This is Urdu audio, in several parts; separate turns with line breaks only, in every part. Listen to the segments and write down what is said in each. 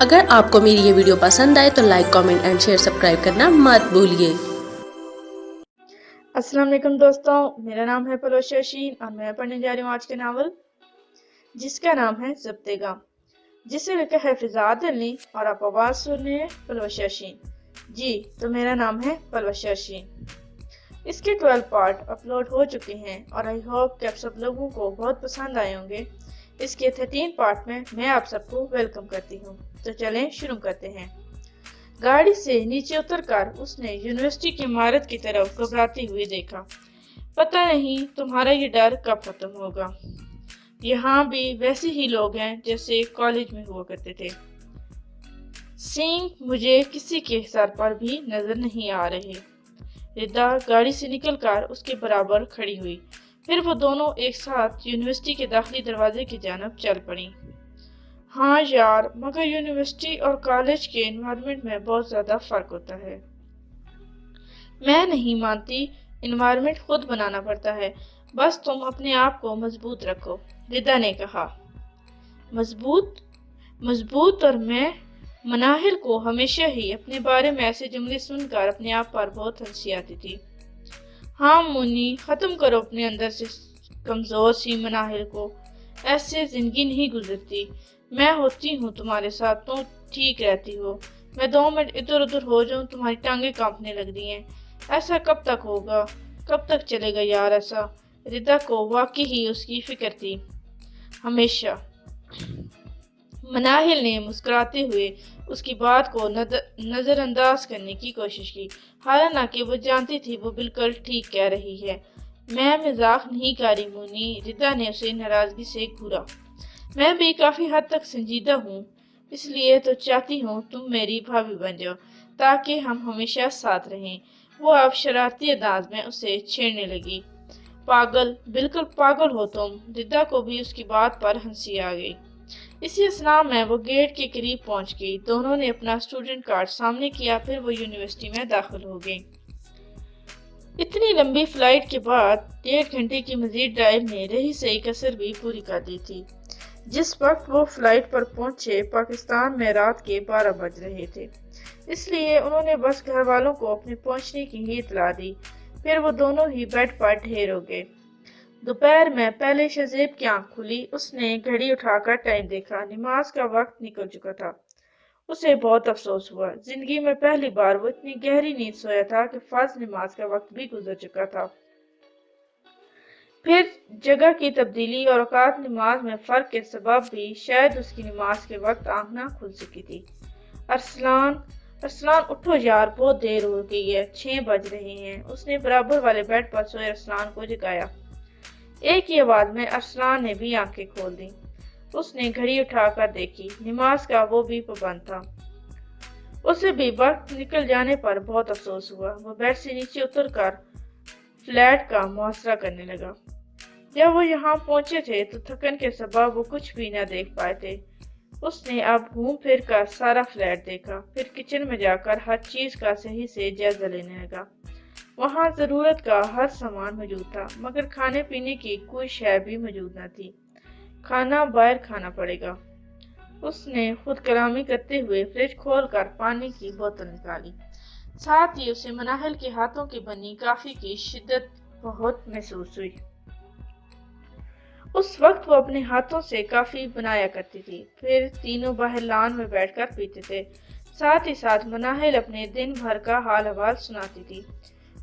اگر آپ کو میری یہ ویڈیو پسند آئے تو like, comment and share, subscribe کرنا مت بھولیے۔
السلام علیکم دوستوں، میرا نام ہے پلوشا شین اور میں پڑھنے جا رہی ہوں آج کے ناول جس کا نام ہے ضبط گام، جسے لکھا ہے فضاء علی اور آپ آواز سن رہے ہیں پلوشا شین۔ جی تو میرا نام ہے پلوشا شین۔ اس کے 12 پارٹ اپلوڈ ہو چکے ہیں اور آئی ہوپ کہ آپ سب لوگوں کو بہت پسند آئے ہوں گے۔ اس کے 13 پارٹ میں آپ سب کو ویلکم کرتی ہوں۔ تو چلیں شروع کرتے ہیں۔ گاڑی سے نیچے اتر کر اس نے یونیورسٹی کی عمارت کی طرف گھبراتے ہوئے دیکھا۔ پتہ نہیں تمہارا یہ ڈر کب ختم ہوگا۔ یہاں بھی ویسے ہی لوگ ہیں جیسے کالج میں ہوا کرتے تھے۔ سینگ مجھے کسی کے سر پر بھی نظر نہیں آ رہے۔ ردا گاڑی سے نکل کر اس کے برابر کھڑی ہوئی، پھر وہ دونوں ایک ساتھ یونیورسٹی کے داخلی دروازے کی جانب چل پڑیں۔ ہاں یار، مگر یونیورسٹی اور کالج کے انوائرمنٹ میں بہت زیادہ فرق ہوتا ہے۔ میں نہیں مانتی، انوائرمنٹ خود بنانا پڑتا ہے، بس تم اپنے آپ کو مضبوط رکھو، ردا نے کہا۔ مضبوط اور میں مناہل کو ہمیشہ ہی اپنے بارے میں ایسے جملے سن کر اپنے آپ پر بہت ہنسی آتی تھی۔ ہاں مونی، ختم کرو اپنے اندر سے کمزور سی مناہل کو، ایسے زندگی نہیں گزرتی۔ میں ہوتی ہوں تمہارے ساتھ تو ٹھیک رہتی ہو، میں 2 منٹ ادھر ادھر ہو جاؤں تمہاری ٹانگیں کانپنے لگ رہی ہیں۔ ایسا کب تک ہوگا، کب تک چلے گا یار ایسا؟ ردا کو واقعی ہی اس کی فکر تھی، ہمیشہ۔ مناہل نے مسکراتے ہوئے اس کی بات کو نظر انداز کرنے کی کوشش کی، حالانکہ وہ جانتی تھی وہ بالکل ٹھیک کہہ رہی ہے۔ میں مذاق نہیں کر رہی مونی، ردا نے اسے ناراضگی سے گھورا۔ میں بھی کافی حد تک سنجیدہ ہوں، اس لیے تو چاہتی ہوں تم میری بھابھی بن جاؤ تاکہ ہم ہمیشہ ساتھ رہیں۔ وہ اب شرارتی انداز میں اسے چھیڑنے لگی۔ پاگل، بالکل پاگل ہو تم۔ ردا کو بھی اس کی بات پر ہنسی آ گئی۔ اسی اثناء میں وہ گیٹ کے قریب پہنچ گئی۔ دونوں نے اپنا اسٹوڈنٹ کارڈ سامنے کیا، پھر وہ یونیورسٹی میں داخل ہو گئی۔ اتنی لمبی فلائٹ کے بعد 1.5 گھنٹے کی مزید ڈرائیو نے رہی سہی کسر بھی پوری کر دی تھی۔ جس وقت وہ فلائٹ پر پہنچے پاکستان میں رات کے 12 بج رہے تھے، اس لیے انہوں نے بس گھر والوں کو اپنے پہنچنے کی ہی اطلاع دی۔ پھر وہ دونوں ہی بیڈ پر ڈھیر ہو گئے۔ دوپہر میں پہلے شہزیب کی آنکھ کھلی۔ اس نے گھڑی اٹھا کر ٹائم دیکھا، نماز کا وقت نکل چکا تھا۔ اسے بہت افسوس ہوا، زندگی میں پہلی بار وہ اتنی گہری نیند سویا تھا کہ فرض نماز کا وقت بھی گزر چکا تھا۔ پھر جگہ کی تبدیلی اور اوقات نماز میں فرق کے سبب بھی شاید اس کی نماز کے وقت آنکھ نہ کھل سکی تھی۔ ارسلان اٹھو یار، بہت دیر ہو گئی ہے، 6 بج رہے ہیں۔ اس نے برابر والے بیڈ پر سوئے ارسلان کو جگایا۔ ایک ہی آواز میں ارسلان نے بھی آنکھیں کھول دیں۔ اس نے گھڑی اٹھا کر دیکھی، نماز کا وہ بھی پابند تھا۔ اسے بھی وقت نکل جانے پر بہت افسوس ہوا۔ وہ بیڈ سے نیچے اتر کر فلیٹ کا محاصرہ کرنے لگا۔ جب وہ یہاں پہنچے تھے تو تھکن کے سبب وہ کچھ بھی نہ دیکھ پائے تھے۔ اس نے اب گھوم پھر کر سارا فلیٹ دیکھا، پھر کچن میں جا کر ہر چیز کا صحیح سے جائزہ لینے لگا۔ وہاں ضرورت کا ہر سامان موجود تھا، مگر کھانے پینے کی کوئی شے بھی موجود نہ تھی۔ کھانا باہر کھانا پڑے گا۔ اس نے خود کلامی کرتے ہوئے فریج کھول کر پانی کی بوتل نکالی۔ ساتھ ہی اسے مناہل کے ہاتھوں کی بنی کافی کی شدت بہت محسوس ہوئی۔ اس وقت وہ اپنے ہاتھوں سے کافی بنایا کرتی تھی، پھر تینوں باہر لان میں بیٹھ کر پیتے تھے۔ ساتھ ہی ساتھ مناہل اپنے دن بھر کا حال احوال سناتی تھی۔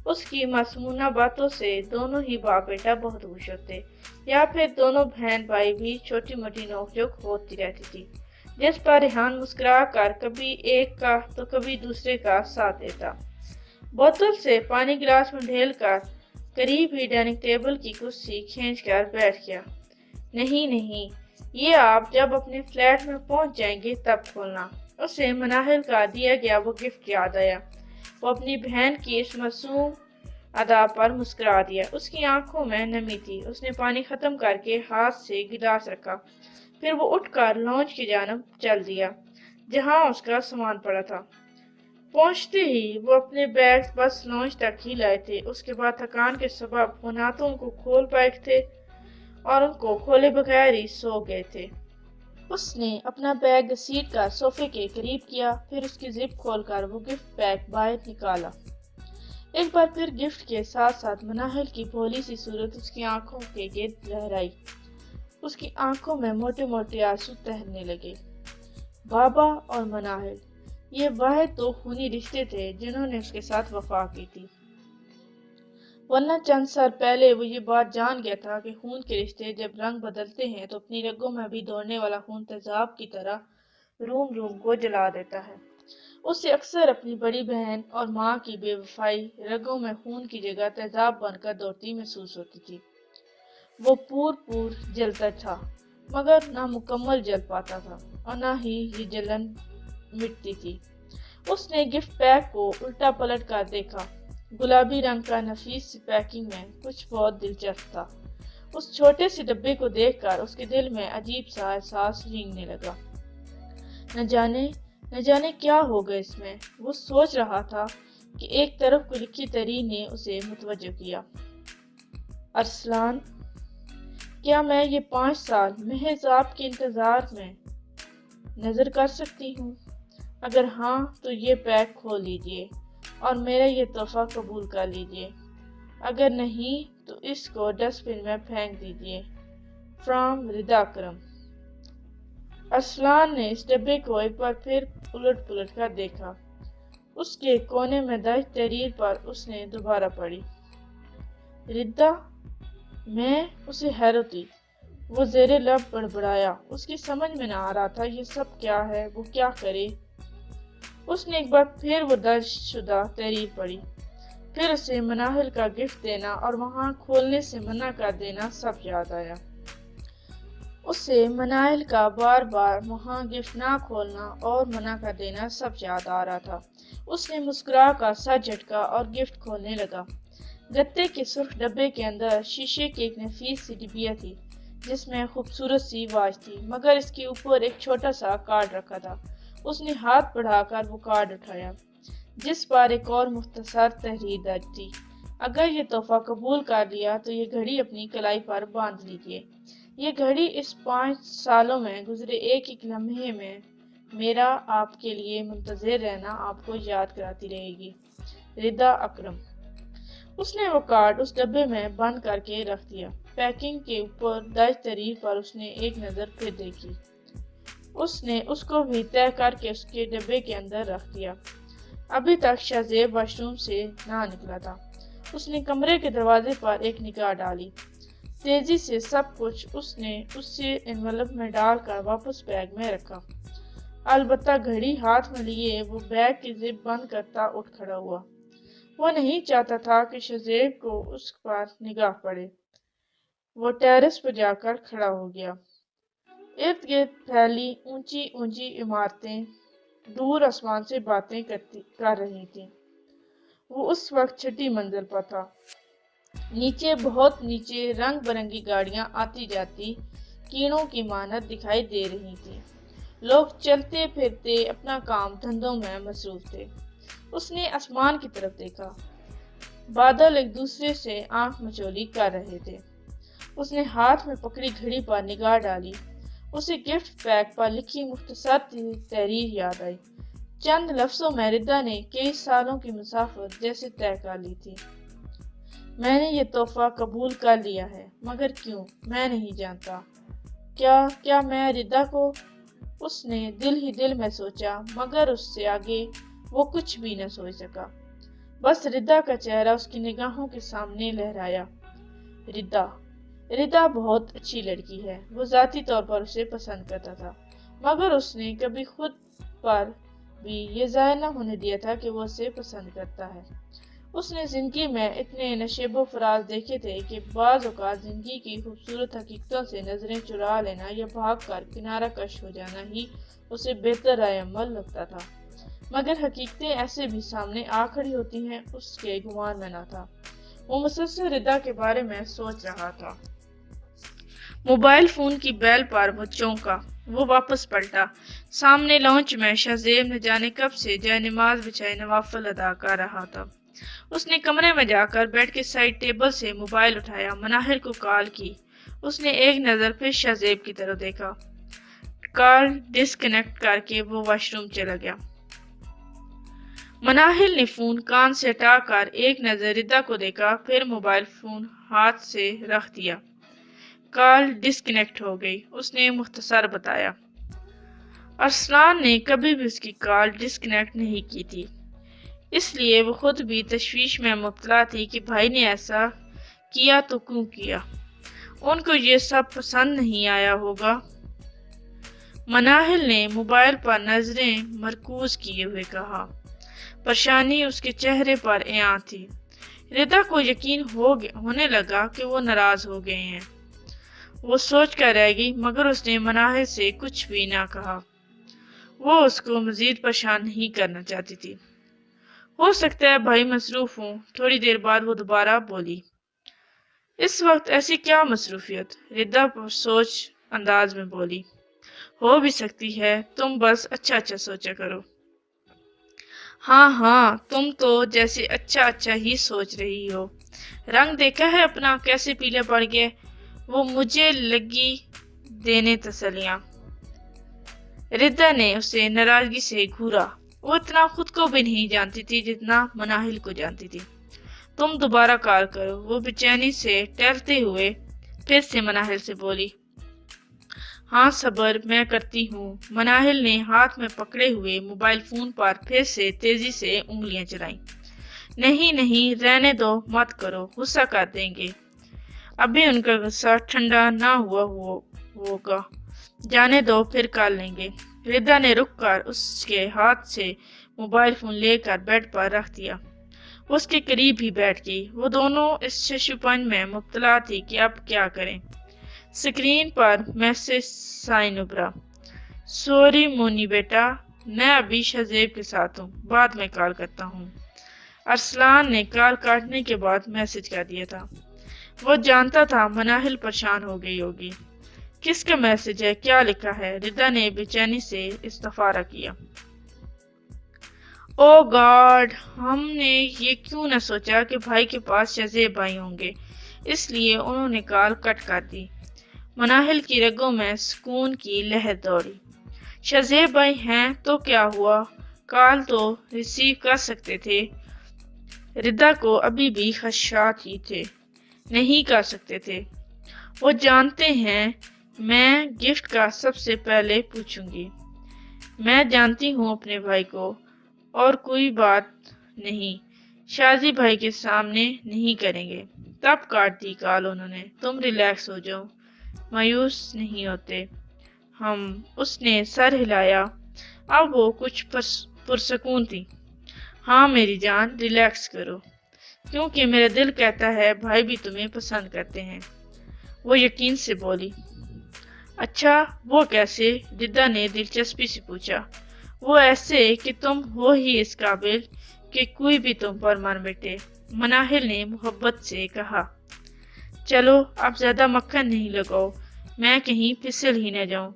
اس کی معصومانہ باتوں سے دونوں ہی باپ بیٹا بہت خوش ہوتے، یا پھر دونوں بہن بھائی بھی چھوٹی موٹی نوک جھوک ہوتی رہتی تھی، جس پر ریحان مسکرا کر کبھی ایک کا تو کبھی دوسرے کا ساتھ دیتا۔ بوتل سے پانی گلاس میں ڈھیل کر قریب ہی ڈائننگ ٹیبل کی کرسی کھینچ کر بیٹھ گیا۔ نہیں، یہ آپ جب اپنے فلیٹ میں پہنچ جائیں گے تب کھولنا۔ اسے مناہل کا دیا گیا وہ گفٹ یاد آیا۔ وہ اپنی بہن کی اس معصوم ادا پر مسکرا دیا۔ اس کی آنکھوں میں نمی تھی۔ اس نے پانی ختم کر کے ہاتھ سے گلاس رکھا، پھر وہ اٹھ کر لانچ کی جانب چل دیا جہاں اس کا سامان پڑا تھا۔ پہنچتے ہی وہ اپنے بیگ بس لانچ تک ہی لائے تھے۔ اس کے بعد تھکان کے سبب وہ نہ تو ان کو کھول پائے تھے اور ان کو کھولے بغیر ہی سو گئے تھے۔ اس نے اپنا بیگ گھسیٹ کر صوفے کے قریب کیا، پھر اس کی زپ کھول کر وہ گفٹ پیک باہر نکالا۔ ایک بار پھر گفٹ کے ساتھ ساتھ مناہل کی بھولی سی صورت اس کی آنکھوں کے گرد لہرائی۔ اس کی آنکھوں میں موٹے موٹے آنسو تہرنے لگے۔ بابا اور مناہل، یہ واحد دو خونی رشتے تھے جنہوں نے اس کے ساتھ وفا کی تھی، ورنہ چند سال پہلے وہ یہ بات جان گیا تھا کہ خون کے رشتے جب رنگ بدلتے ہیں تو اپنی رگوں میں بھی دوڑنے والا خون تیزاب کی طرح روم روم کو جلا دیتا ہے۔ اسے اکثر اپنی بڑی بہن اور ماں کی بے وفائی رگوں میں خون کی جگہ تیزاب بن کر دوڑتی محسوس ہوتی تھی۔ وہ پور پور جلتا تھا، مگر نہ مکمل جل پاتا تھا اور نہ ہی یہ جلن مٹتی تھی۔ اس نے گفٹ پیک کو الٹا پلٹ کر دیکھا۔ گلابی رنگ کا نفیس سی پیکنگ میں کچھ بہت دلچسپ تھا۔ اس چھوٹے سے ڈبے کو دیکھ کر اس کے دل میں عجیب سا احساس رینگنے لگا۔ نہ جانے کیا ہوگا اس میں، وہ سوچ رہا تھا کہ ایک طرف کو لکھی تری نے اسے متوجہ کیا۔ ارسلان، کیا میں یہ 5 سال محض آپ کے انتظار میں نظر کر سکتی ہوں؟ اگر ہاں تو یہ پیک کھول لیجئے اور میرا یہ تحفہ قبول کر لیجئے، اگر نہیں تو اس کو ڈسٹ بن میں پھینک دیجئے۔ فرام ردا اکرم۔ ارسلان نے اس ڈبے کو ایک بار پھر الٹ پلٹ کر دیکھا۔ اس کے کونے میں درج تحریر پر اس نے دوبارہ پڑھی۔ ردا، میں اسے حیرت ہوئی۔ وہ زیر لب بڑبڑایا۔ اس کی سمجھ میں نہ آ رہا تھا یہ سب کیا ہے، وہ کیا کرے۔ اس نے ایک بار پھر وہ درج شدہ تحریر پڑھی۔ پھر اسے مناہل کا گفٹ دینا اور وہاں کھولنے سے منع کر دینا سب یاد آیا۔ اسے مناہل کا بار بار وہاں گفٹ نہ کھولنا اور منع کر دینا سب یاد آ رہا تھا۔ اس نے مسکرا کر سر جھٹکا اور گفٹ کھولنے لگا۔ گتے کے سرخ ڈبے کے اندر شیشے کی ایک نفیس سی ڈبیا تھی جس میں خوبصورت سی واچ تھی، مگر اس کے اوپر ایک چھوٹا سا کارڈ رکھا تھا۔ اس نے ہاتھ بڑھا کر وہ کارڈ اٹھایا جس پر ایک اور مختصر تحریر درج تھی۔ اگر یہ تحفہ قبول کر لیا تو یہ گھڑی اپنی کلائی پر باندھ لیجیے۔ یہ گھڑی اس 5 سالوں میں گزرے ایک ایک لمحے میں میرا آپ کے لیے منتظر رہنا آپ کو یاد کراتی رہے گی۔ ردا اکرم۔ اس نے وہ کارڈ اس ڈبے میں بند کر کے رکھ دیا۔ پیکنگ کے اوپر درج تحریر پر اس نے ایک نظر پھر دیکھی۔ اس نے اس کو بھی طے کر کے اس کے ڈبے کے اندر رکھ دیا۔ ابھی تک شہزیب واش روم سے نہ نکلا تھا۔ اس نے کمرے کے دروازے پر ایک نگاہ ڈالی۔ تیزی سے سب کچھ اس نے اسے انویلپ میں ڈال کر واپس بیگ میں رکھا۔ البتہ گھڑی ہاتھ میں لیے وہ بیگ کی زپ بند کرتا اٹھ کھڑا ہوا۔ وہ نہیں چاہتا تھا کہ شہزیب کو اس پر نگاہ پڑے۔ وہ ٹیرس پر جا کر کھڑا ہو گیا۔ ارد گرد پھیلی اونچی اونچی عمارتیں دور آسمان سے باتیں کر رہی تھیں۔ وہ اس وقت چھٹی منزل پر تھا۔ نیچے بہت نیچے رنگ برنگی گاڑیاں آتی جاتی کیڑوں کی مانند دکھائی دے رہی تھیں۔ لوگ چلتے پھرتے اپنا کام دھندوں میں مصروف تھے۔ اس نے آسمان کی طرف دیکھا۔ بادل ایک دوسرے سے آنکھ مچولی کر رہے تھے۔ اس نے ہاتھ میں پکڑی گھڑی پر نگاہ ڈالی۔ اسے گفٹ پیک پر لکھی مختصر تحریر یاد آئی۔ چند لفظوں میں ردا نے کئی سالوں کی مسافت جیسے طے کر لی تھی۔ میں نے یہ تحفہ قبول کر لیا ہے، مگر کیوں میں نہیں جانتا۔ کیا میں ردا کو؟ اس نے دل ہی دل میں سوچا، مگر اس سے آگے وہ کچھ بھی نہ سوچ سکا۔ بس ردا کا چہرہ اس کی نگاہوں کے سامنے لہرایا۔ ردا بہت اچھی لڑکی ہے۔ وہ ذاتی طور پر اسے پسند کرتا تھا، مگر اس نے کبھی خود پر بھی یہ ظاہر نہ ہونے دیا تھا کہ وہ اسے پسند کرتا ہے۔ اس نے زندگی میں اتنے نشیب و فراز دیکھے تھے کہ بعض اوقات زندگی کی خوبصورت حقیقتوں سے نظریں چرا لینا یا بھاگ کر کنارہ کش ہو جانا ہی اسے بہتر رائے عمل لگتا تھا، مگر حقیقتیں ایسے بھی سامنے آ کھڑی ہوتی ہیں، اس کے گمان میں نہ تھا۔ وہ مسلسل ردا کے بارے میں سوچ رہا تھا۔ موبائل فون کی بیل پر وہ چونکا۔ وہ واپس پلٹا۔ سامنے لانچ میں شہزیب نہ جانے کب سے جائے نماز بچھائے نوافل ادا کر رہا تھا۔ اس نے کمرے میں جا کر بیڈ کے سائڈ ٹیبل سے موبائل اٹھایا، مناہل کو کال کی۔ اس نے ایک نظر پھر شہزیب کی طرف دیکھا۔ کال ڈسکنیکٹ کر کے وہ واش روم چلا گیا۔ مناہل نے فون کان سے ہٹا کر ایک نظر ردا کو دیکھا، پھر موبائل فون ہاتھ سے رکھ دیا۔ کال ڈسکنیکٹ ہو گئی، اس نے مختصر بتایا۔ ارسلان نے کبھی بھی اس کی کال ڈسکنیکٹ نہیں کی تھی، اس لیے وہ خود بھی تشویش میں مبتلا تھی کہ بھائی نے ایسا کیا تو کیوں کیا، ان کو یہ سب پسند نہیں آیا ہوگا۔ مناہل نے موبائل پر نظریں مرکوز کیے ہوئے کہا۔ پریشانی اس کے چہرے پر عیاں تھی۔ ردا کو یقین ہونے لگا کہ وہ ناراض ہو گئے ہیں۔ وہ سوچ کر رہ گئی، مگر اس نے مناہل سے کچھ بھی نہ کہا۔ وہ اس کو مزید پریشان نہیں کرنا چاہتی تھی۔ ہو سکتا ہے بھائی مصروف ہوں۔ تھوڑی دیر بعد وہ دوبارہ بولی۔ اس وقت ایسی کیا مصروفیت؟ ردا سوچ انداز میں بولی۔ ہو بھی سکتی ہے، تم بس اچھا سوچا کرو۔ ہاں تم تو جیسے اچھا ہی سوچ رہی ہو۔ رنگ دیکھا ہے اپنا کیسے پیلے پڑ گئے؟ وہ مجھے لگی دینے تسلیاں۔ ردا نے اسے ناراضگی سے گھورا۔ وہ اتنا خود کو بھی نہیں جانتی تھی جتنا مناہل کو جانتی تھی۔ تم دوبارہ کال کرو، وہ بے-چینی سے ٹہلتے ہوئے پھر سے مناہل سے بولی۔ ہاں صبر، میں کرتی ہوں۔ مناہل نے ہاتھ میں پکڑے ہوئے موبائل فون پر پھر سے تیزی سے انگلیاں چلائیں۔ نہیں رہنے دو، مت کرو، غصہ کر دیں گے۔ ابھی ان کا غصہ ٹھنڈا نہ ہوا ہوگا، جانے دو، پھر کر لیں گے۔ ردا نے رک کر اس کے ہاتھ سے موبائل فون لے کر بیڈ پر رکھ دیا۔ وہ اس کے قریب ہی بیٹھ گئی۔ وہ دونوں اس ششپن میں مبتلا تھی کہ اب کیا کریں۔ اسکرین پر میسج سائن ابھرا۔ سوری مونی بیٹا، میں ابھی شہزیب کے ساتھ ہوں، بعد میں کال کرتا ہوں۔ ارسلان نے کال کاٹنے کے بعد میسج کر دیا تھا۔ وہ جانتا تھا مناہل پریشان ہو گئی ہوگی۔ کس کا میسج ہے؟ کیا لکھا ہے؟ ردا نے بے چینی سے استفارہ کیا۔ او گاڈ، ہم نے یہ کیوں نہ سوچا کہ بھائی کے پاس شہزیب بھائی ہوں گے، اس لیے انہوں نے کال کٹ کر دی۔ مناہل کی رگوں میں سکون کی لہر دوڑی۔ شہزیب بھائی ہیں تو کیا ہوا، کال تو ریسیو کر سکتے تھے۔ ردا کو ابھی بھی خدشات ہی تھے، نہیں کر سکتے تھے۔ وہ جانتے ہیں میں گفٹ کا سب سے پہلے پوچھوں گی۔ میں جانتی ہوں اپنے بھائی کو، اور کوئی بات نہیں، شازی بھائی کے سامنے نہیں کریں گے۔ تب کاٹ دی کال انہوں نے۔ تم ریلیکس ہو جاؤ، مایوس نہیں ہوتے ہم۔ اس نے سر ہلایا، اب وہ کچھ پرسکون تھی۔ ہاں میری جان، ریلیکس کرو، کیونکہ میرا دل کہتا ہے بھائی بھی تمہیں پسند کرتے ہیں۔ وہ یقین سے بولی۔ اچھا، وہ کیسے؟ ردا نے دلچسپی سے پوچھا۔ وہ ایسے کہ تم ہو ہی اس قابل کہ کوئی بھی تم پر مر بیٹھے، مناہل نے محبت سے کہا۔ چلو اب زیادہ مکھن نہیں لگاؤ، میں کہیں پھسل ہی نہ جاؤں،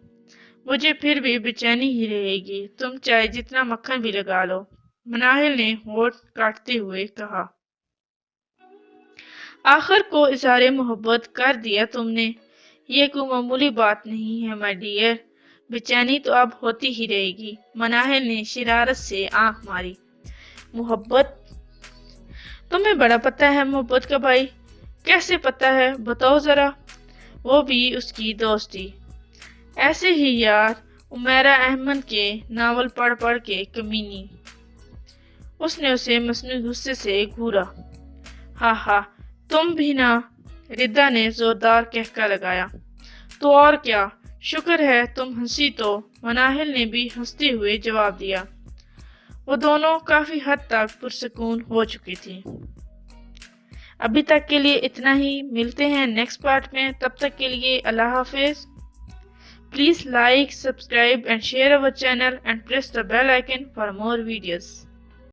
مجھے پھر بھی بے چینی ہی رہے گی، تم چاہے جتنا مکھن بھی لگا لو، مناہل نے ہونٹ کاٹتے ہوئے کہا۔ آخر کو اظہار محبت کر دیا تم نے، یہ کوئی معمولی بات نہیں ہے مائی ڈیئر، بے چینی تو اب ہوتی ہی رہے گی۔ مناہل نے شرارت سے آنکھ ماری۔ محبت؟ تمہیں بڑا پتہ ہے محبت کا بھائی؟ کیسے پتہ ہے، بتاؤ ذرا۔ وہ بھی اس کی دوست تھی۔ ایسے ہی یار، عمیرہ احمد کے ناول پڑھ کے کمینی۔ اس نے اسے مصنوعی غصے سے گھورا۔ ہاں تم بھی نا، ردا نے زوردار کہکا لگایا۔ تو اور کیا، شکر ہے تم ہنسی تو، مناہل نے بھی ہنستے ہوئے جواب دیا۔ وہ دونوں کافی حد تک پرسکون ہو چکی تھی۔ ابھی تک کے لیے اتنا ہی، ملتے ہیں نیکسٹ پارٹ میں، تب تک کے لیے اللہ حافظ۔ Please like, subscribe and share our channel and press the bell icon for more videos.